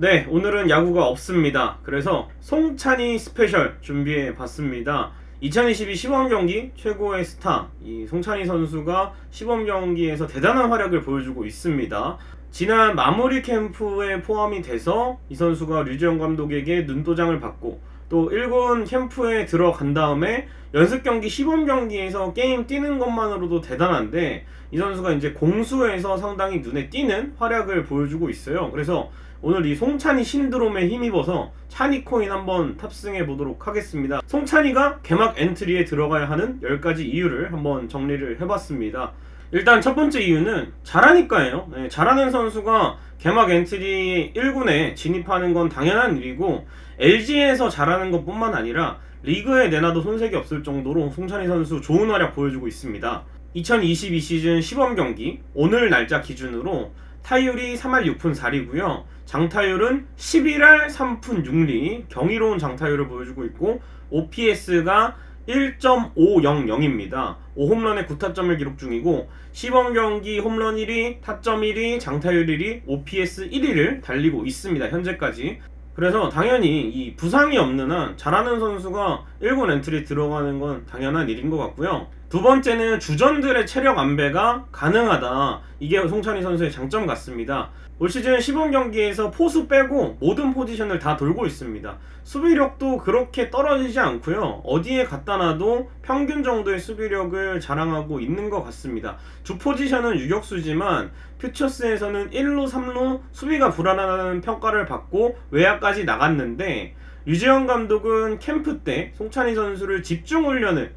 네, 오늘은 야구가 없습니다. 그래서 송찬이 스페셜 준비해 봤습니다. 2022 시범 경기 최고의 스타 이 송찬이 선수가 시범 경기에서 대단한 활약을 보여주고 있습니다. 지난 마무리 캠프에 포함이 돼서 이 선수가 류지영 감독에게 눈도장을 받고 또 1군 캠프에 들어간 다음에 연습 경기 시범 경기에서 게임 뛰는 것만으로도 대단한데 이 선수가 이제 공수에서 상당히 눈에 띄는 활약을 보여주고 있어요. 그래서 오늘 이 송찬이 신드롬에 힘입어서 찬이코인 한번 탑승해 보도록 하겠습니다. 송찬이가 개막 엔트리에 들어가야 하는 10가지 이유를 한번 정리를 해봤습니다. 일단 첫 번째 이유는 잘하니까예요. 네, 잘하는 선수가 개막 엔트리 1군에 진입하는 건 당연한 일이고 LG에서 잘하는 것뿐만 아니라 리그에 내놔도 손색이 없을 정도로 송찬이 선수 좋은 활약 보여주고 있습니다. 2022 시즌 시범 경기 오늘 날짜 기준으로 타율이 3할 6푼 4리고요. 장타율은 11할 3푼 6리 경이로운 장타율을 보여주고 있고 OPS가 1.500입니다. 5홈런에 9타점을 기록 중이고 시범 경기 홈런 1위, 타점 1위, 장타율 1위, OPS 1위를 달리고 있습니다. 현재까지. 그래서 당연히 이 부상이 없는 한 잘하는 선수가 1군 엔트리 들어가는 건 당연한 일인 것 같고요. 두 번째는 주전들의 체력 안배가 가능하다. 이게 송찬이 선수의 장점 같습니다. 올 시즌 시범 경기에서 포수 빼고 모든 포지션을 다 돌고 있습니다. 수비력도 그렇게 떨어지지 않고요. 어디에 갖다 놔도 평균 정도의 수비력을 자랑하고 있는 것 같습니다. 주 포지션은 유격수지만 퓨처스에서는 1루, 3루 수비가 불안하다는 평가를 받고 외야까지 나갔는데 류지영 감독은 캠프 때 송찬이 선수를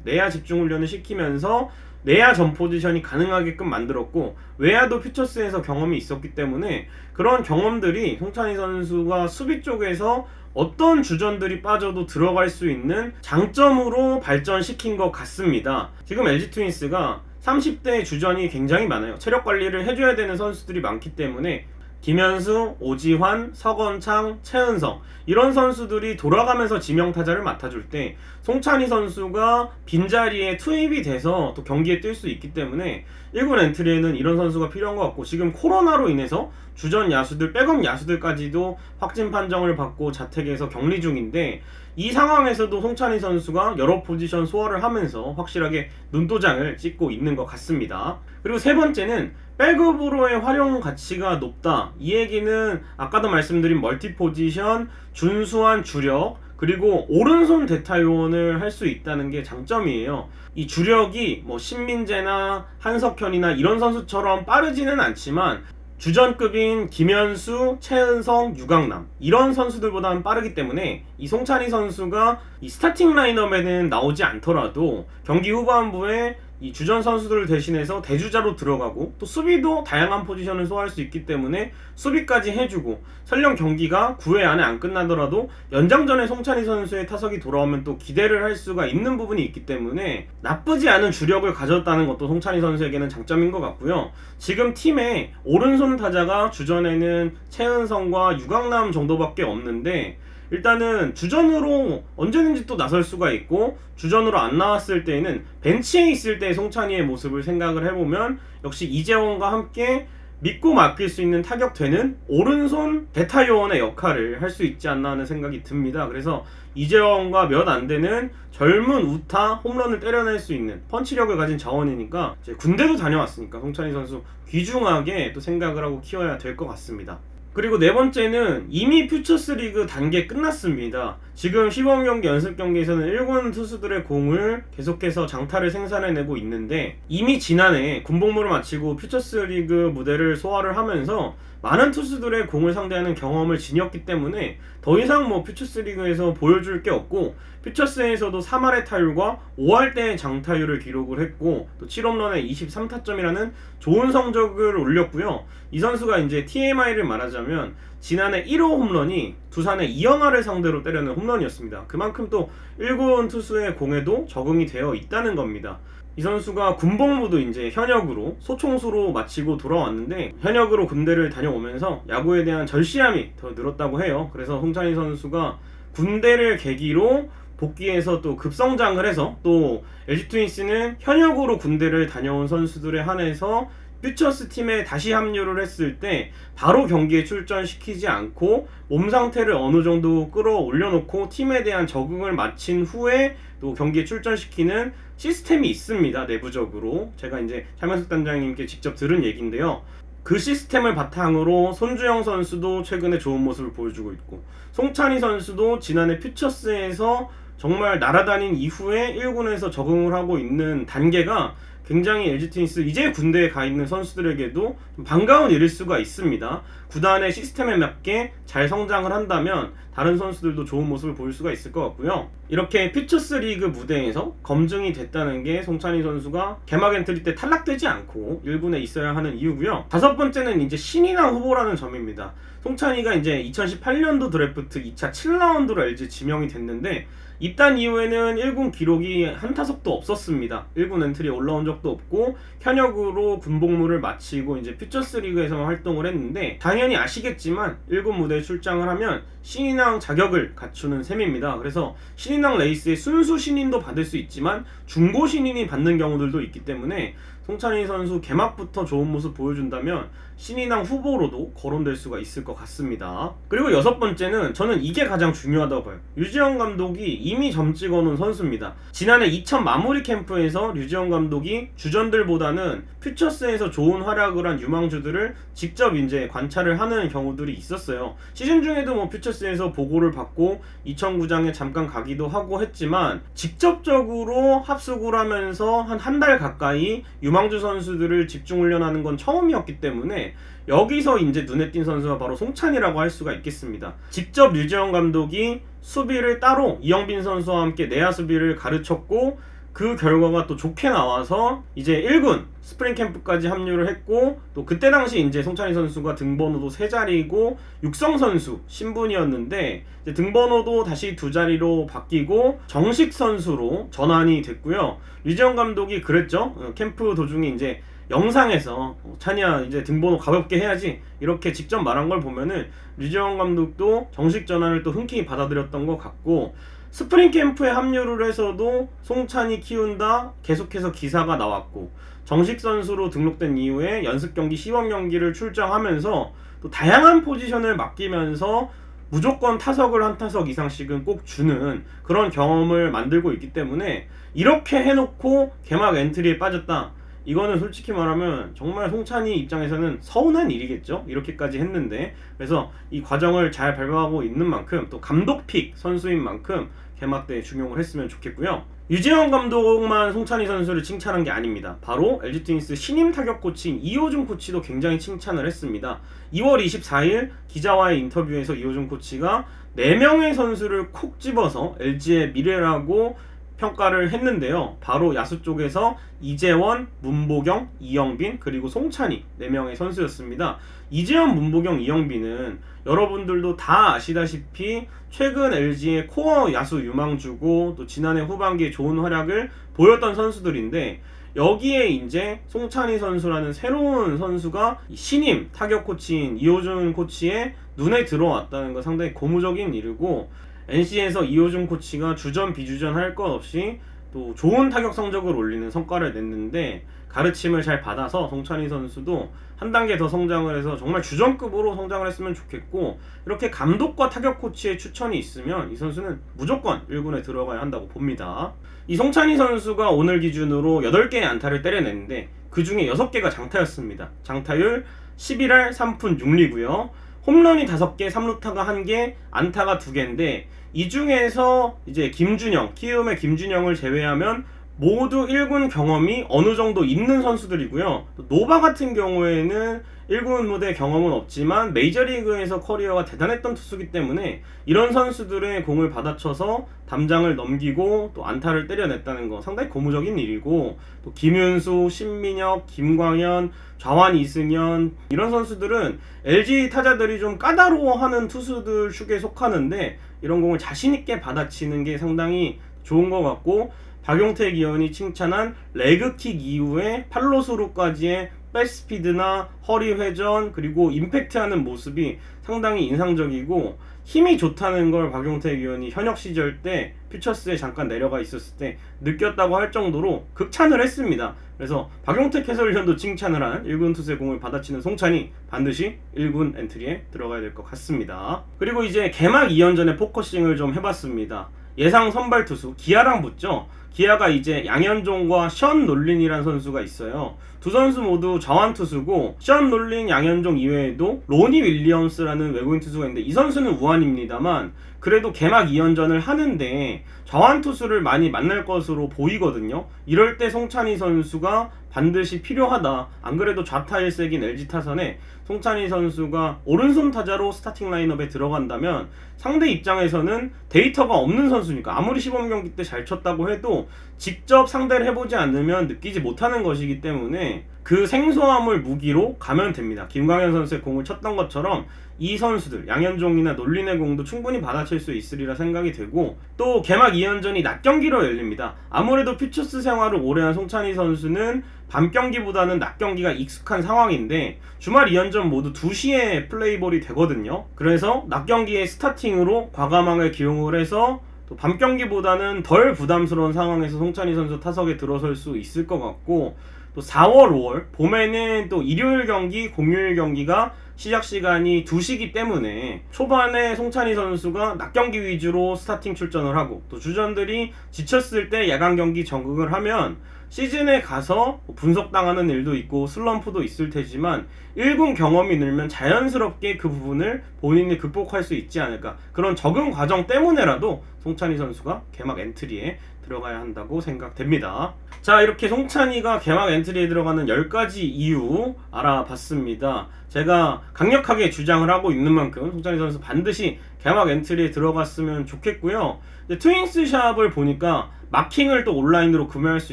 내야 집중 훈련을 시키면서 내야 전 포지션이 가능하게끔 만들었고 외야도 퓨처스에서 경험이 있었기 때문에 그런 경험들이 송찬이 선수가 수비 쪽에서 어떤 주전들이 빠져도 들어갈 수 있는 장점으로 발전시킨 것 같습니다. 지금 LG 트윈스가 30대 주전이 굉장히 많아요. 체력 관리를 해줘야 되는 선수들이 많기 때문에 김현수, 오지환, 서건창, 최은성 이런 선수들이 돌아가면서 지명타자를 맡아줄 때 송찬이 선수가 빈자리에 투입이 돼서 또 경기에 뛸 수 있기 때문에 1군 엔트리에는 이런 선수가 필요한 것 같고 지금 코로나로 인해서 주전 야수들, 백업 야수들까지도 확진 판정을 받고 자택에서 격리 중인데 이 상황에서도 송찬이 선수가 여러 포지션 소화를 하면서 확실하게 눈도장을 찍고 있는 것 같습니다. 그리고 세 번째는 백업으로의 활용 가치가 높다. 이 얘기는 아까도 말씀드린 멀티 포지션, 준수한 주력, 그리고 오른손 대타요원을 할 수 있다는 게 장점이에요. 이 주력이 뭐 신민재나 한석현이나 이런 선수처럼 빠르지는 않지만 주전급인 김현수, 최은성, 유강남 이런 선수들보다는 빠르기 때문에 이 송찬이 선수가 이 스타팅 라인업에는 나오지 않더라도 경기 후반부에 이 주전 선수들을 대신해서 대주자로 들어가고 또 수비도 다양한 포지션을 소화할 수 있기 때문에 수비까지 해주고 설령 경기가 9회 안에 안 끝나더라도 연장전에 송찬이 선수의 타석이 돌아오면 또 기대를 할 수가 있는 부분이 있기 때문에 나쁘지 않은 주력을 가졌다는 것도 송찬이 선수에게는 장점인 것 같고요. 지금 팀에 오른손 타자가 주전에는 최은성과 유강남 정도밖에 없는데 일단은 주전으로 언제든지 또 나설 수가 있고 주전으로 안 나왔을 때에는 벤치에 있을 때 송찬이의 모습을 생각을 해보면 역시 이재원과 함께 믿고 맡길 수 있는 타격되는 오른손 대타요원의 역할을 할 수 있지 않나 하는 생각이 듭니다. 그래서 이재원과 몇 안 되는 젊은 우타 홈런을 때려낼 수 있는 펀치력을 가진 자원이니까 이제 군대도 다녀왔으니까 송찬이 선수 귀중하게 또 생각을 하고 키워야 될 것 같습니다. 그리고 네 번째는 이미 퓨처스리그 단계 끝났습니다. 지금 시범 경기, 연습 경기에서는 1군 투수들의 공을 계속해서 장타를 생산해내고 있는데 이미 지난해 군복무를 마치고 퓨처스리그 무대를 소화를 하면서 많은 투수들의 공을 상대하는 경험을 지녔기 때문에 더 이상 뭐 퓨처스리그에서 보여줄 게 없고 퓨처스에서도 3할의 타율과 5할 때의 장타율을 기록을 했고 또 7홈런에 23타점이라는 좋은 성적을 올렸고요. 이 선수가 이제 TMI를 말하자면 지난해 1호 홈런이 두산의 이영하를 상대로 때려낸 홈런이었습니다. 그만큼 또 1군 투수의 공에도 적응이 되어 있다는 겁니다. 이 선수가 군복무도 이제 현역으로 소총수로 마치고 돌아왔는데 현역으로 군대를 다녀오면서 야구에 대한 절실함이 더 늘었다고 해요. 그래서 송찬이 선수가 군대를 계기로 복귀해서 또 급성장을 해서 또 LG 트윈스는 현역으로 군대를 다녀온 선수들에 한해서 퓨처스 팀에 다시 합류를 했을 때 바로 경기에 출전시키지 않고 몸 상태를 어느 정도 끌어올려놓고 팀에 대한 적응을 마친 후에 또 경기에 출전시키는 시스템이 있습니다. 내부적으로 제가 이제 차명석 단장님께 직접 들은 얘기인데요. 그 시스템을 바탕으로 손주영 선수도 최근에 좋은 모습을 보여주고 있고, 송찬희 선수도 지난해 퓨처스에서 정말 날아다닌 이후에 1군에서 적응을 하고 있는 단계가 굉장히 LG 트윈스 이제 군대에 가 있는 선수들에게도 좀 반가운 일일 수가 있습니다. 구단의 시스템에 맞게 잘 성장을 한다면 다른 선수들도 좋은 모습을 보일 수가 있을 것 같고요. 이렇게 퓨처스 리그 무대에서 검증이 됐다는 게 송찬희 선수가 개막 엔트리 때 탈락되지 않고 1군에 있어야 하는 이유고요. 다섯 번째는 이제 신인왕 후보라는 점입니다. 송찬희가 이제 2018년도 드래프트 2차 7라운드로 LG 지명이 됐는데, 입단 이후에는 1군 기록이 한 타석도 없었습니다. 1군 엔트리에 올라온 적도 없고 현역으로 군복무를 마치고 이제 퓨처스 리그에서만 활동을 했는데, 당연히 아시겠지만 1군 무대에 출장을 하면 신인왕 자격을 갖추는 셈입니다. 그래서 신인왕 레이스에 순수 신인도 받을 수 있지만 중고 신인이 받는 경우들도 있기 때문에 송찬희 선수 개막부터 좋은 모습 보여준다면 신인왕 후보로도 거론될 수가 있을 것 같습니다. 그리고 여섯 번째는 저는 이게 가장 중요하다고 봐요. 류지영 감독이 이미 점 찍어놓은 선수입니다. 지난해 2000 마무리 캠프에서 류지영 감독이 주전들보다는 퓨처스에서 좋은 활약을 한 유망주들을 직접 이제 관찰을 하는 경우들이 있었어요. 시즌 중에도 뭐 퓨처스에서 보고를 받고 이천구장에 잠깐 가기도 하고 했지만, 직접적으로 합숙을 하면서 한 달 가까이 유망주 선수들을 집중 훈련하는 건 처음이었기 때문에 여기서 이제 눈에 띈 선수가 바로 송찬이라고 할 수가 있겠습니다. 직접 류지영 감독이 수비를 따로 이영빈 선수와 함께 내야 수비를 가르쳤고, 그 결과가 또 좋게 나와서 이제 1군 스프링 캠프까지 합류를 했고, 또 그때 당시 이제 송찬희 선수가 등번호도 3자리고 육성 선수 신분이었는데 이제 등번호도 다시 2자리로 바뀌고 정식 선수로 전환이 됐고요. 류지영 감독이 그랬죠. 캠프 도중에 이제 영상에서 찬이야 이제 등번호 가볍게 해야지 이렇게 직접 말한 걸 보면은 류지영 감독도 정식 전환을 또 흔쾌히 받아들였던 것 같고, 스프링 캠프에 합류를 해서도 송찬이 키운다 계속해서 기사가 나왔고, 정식 선수로 등록된 이후에 연습 경기, 시범 경기를 출장하면서 또 다양한 포지션을 맡기면서 무조건 타석을 한 타석 이상씩은 꼭 주는 그런 경험을 만들고 있기 때문에, 이렇게 해놓고 개막 엔트리에 빠졌다, 이거는 솔직히 말하면 정말 송찬이 입장에서는 서운한 일이겠죠. 이렇게까지 했는데. 그래서 이 과정을 잘 밟아가고 있는 만큼, 또 감독픽 선수인 만큼 개막 때 중용을 했으면 좋겠고요. 유지영 감독만 송찬이 선수를 칭찬한 게 아닙니다. 바로 LG 트윈스 신임 타격 코치인 이호준 코치도 굉장히 칭찬을 했습니다. 2월 24일 기자와의 인터뷰에서 이호준 코치가 4명의 선수를 콕 집어서 LG의 미래라고 평가를 했는데요. 바로 야수 쪽에서 이재원, 문보경, 이영빈, 그리고 송찬이 4명의 선수였습니다. 이재원, 문보경, 이영빈은 여러분들도 다 아시다시피 최근 LG의 코어 야수 유망주고, 또 지난해 후반기에 좋은 활약을 보였던 선수들인데, 여기에 이제 송찬이 선수라는 새로운 선수가 신임 타격 코치인 이호준 코치의 눈에 들어왔다는 건 상당히 고무적인 일이고, NC에서 이호준 코치가 주전 비주전 할 것 없이 또 좋은 타격 성적을 올리는 성과를 냈는데, 가르침을 잘 받아서 송찬이 선수도 한 단계 더 성장을 해서 정말 주전급으로 성장을 했으면 좋겠고, 이렇게 감독과 타격 코치의 추천이 있으면 이 선수는 무조건 1군에 들어가야 한다고 봅니다. 이 송찬이 선수가 오늘 기준으로 8개의 안타를 때려냈는데 그 중에 6개가 장타였습니다. 장타율 11할 3푼 6리고요. 홈런이 5개, 3루타가 1개, 안타가 2개인데, 이 중에서 이제 김준영, 키움의 김준영을 제외하면 모두 1군 경험이 어느 정도 있는 선수들이고요. 노바 같은 경우에는 1군 무대 경험은 없지만 메이저리그에서 커리어가 대단했던 투수기 때문에 이런 선수들의 공을 받아쳐서 담장을 넘기고 또 안타를 때려냈다는 거 상당히 고무적인 일이고, 또 김윤수, 신민혁, 김광현, 좌완 이승현, 이런 선수들은 LG 타자들이 좀 까다로워하는 투수들 축에 속하는데 이런 공을 자신있게 받아치는 게 상당히 좋은 것 같고, 박용택 의원이 칭찬한 레그킥 이후에 팔로스루까지의 백스피드나 허리 회전 그리고 임팩트하는 모습이 상당히 인상적이고 힘이 좋다는 걸 박용택 위원이 현역 시절 때 퓨처스에 잠깐 내려가 있었을 때 느꼈다고 할 정도로 극찬을 했습니다. 그래서 박용택 해설위원도 칭찬을 한 1군 투수의 공을 받아치는 송찬이 반드시 1군 엔트리에 들어가야 될 것 같습니다. 그리고 이제 개막 2연전에 포커싱을 좀 해봤습니다. 예상 선발 투수 기아랑 붙죠. 기아가 이제 양현종과 션 놀린이라는 선수가 있어요. 두 선수 모두 좌완 투수고 션 놀린, 양현종 이외에도 로니 윌리엄스라는 외국인 투수가 있는데 이 선수는 우완입니다만 그래도 개막 2연전을 하는데 좌완 투수를 많이 만날 것으로 보이거든요. 이럴 때 송찬희 선수가 반드시 필요하다. 안 그래도 좌타일색인 LG 타선에 송찬희 선수가 오른손 타자로 스타팅 라인업에 들어간다면 상대 입장에서는 데이터가 없는 선수니까 아무리 시범 경기 때 잘 쳤다고 해도 직접 상대를 해보지 않으면 느끼지 못하는 것이기 때문에 그 생소함을 무기로 가면 됩니다. 김광현 선수의 공을 쳤던 것처럼 이 선수들 양현종이나 놀린의 공도 충분히 받아칠 수 있으리라 생각이 되고 또 개막 2연전이 낮 경기로 열립니다. 아무래도 퓨처스 생활을 오래 한 송찬희 선수는 밤 경기보다는 낮 경기가 익숙한 상황인데 주말 2연전 모두 2시에 플레이볼이 되거든요. 그래서 낮 경기에 스타팅으로 과감하게 기용을 해서 또 밤 경기보다는 덜 부담스러운 상황에서 송찬희 선수 타석에 들어설 수 있을 것 같고 또 4월, 5월 봄에는 또 일요일 경기, 공휴일 경기가 시작 시간이 2시기 때문에 초반에 송찬희 선수가 낮 경기 위주로 스타팅 출전을 하고 또 주전들이 지쳤을 때 야간 경기 적응을 하면 시즌에 가서 분석당하는 일도 있고 슬럼프도 있을 테지만 1군 경험이 늘면 자연스럽게 그 부분을 본인이 극복할 수 있지 않을까. 그런 적응 과정 때문에라도 송찬희 선수가 개막 엔트리에 들어가야 한다고 생각됩니다. 자, 이렇게 송찬희가 개막 엔트리에 들어가는 10가지 이유 알아봤습니다. 제가 강력하게 주장을 하고 있는 만큼 송찬희 선수 반드시 개막 엔트리에 들어갔으면 좋겠고요. 트윈스 샵을 보니까 마킹을 또 온라인으로 구매할 수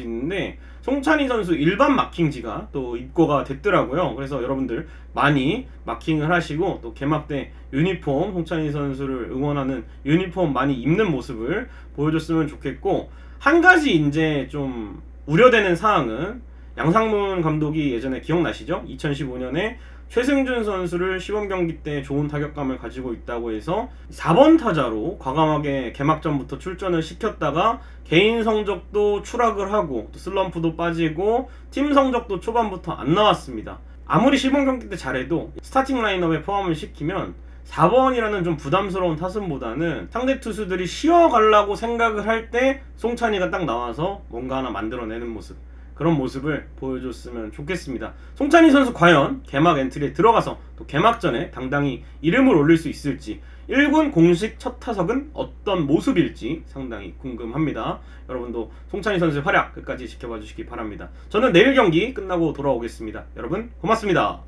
있는데 송찬희 선수 일반 마킹지가 또 입고가 됐더라고요. 그래서 여러분들 많이 마킹을 하시고 또 개막 때 유니폼 송찬희 선수를 응원하는 유니폼 많이 입는 모습을 보여줬으면 좋겠고 한 가지 이제 좀 우려되는 사항은 양상문 감독이 예전에 기억나시죠? 2015년에 최승준 선수를 시범 경기 때 좋은 타격감을 가지고 있다고 해서 4번 타자로 과감하게 개막전부터 출전을 시켰다가 개인 성적도 추락을 하고 또 슬럼프도 빠지고 팀 성적도 초반부터 안 나왔습니다. 아무리 시범 경기 때 잘해도 스타팅 라인업에 포함을 시키면 4번이라는 좀 부담스러운 타순보다는 상대 투수들이 쉬어가려고 생각을 할 때 송찬희가 딱 나와서 뭔가 하나 만들어내는 모습, 그런 모습을 보여줬으면 좋겠습니다. 송찬희 선수 과연 개막 엔트리에 들어가서 또 개막전에 당당히 이름을 올릴 수 있을지 1군 공식 첫 타석은 어떤 모습일지 상당히 궁금합니다. 여러분도 송찬희 선수의 활약 끝까지 지켜봐 주시기 바랍니다. 저는 내일 경기 끝나고 돌아오겠습니다. 여러분 고맙습니다.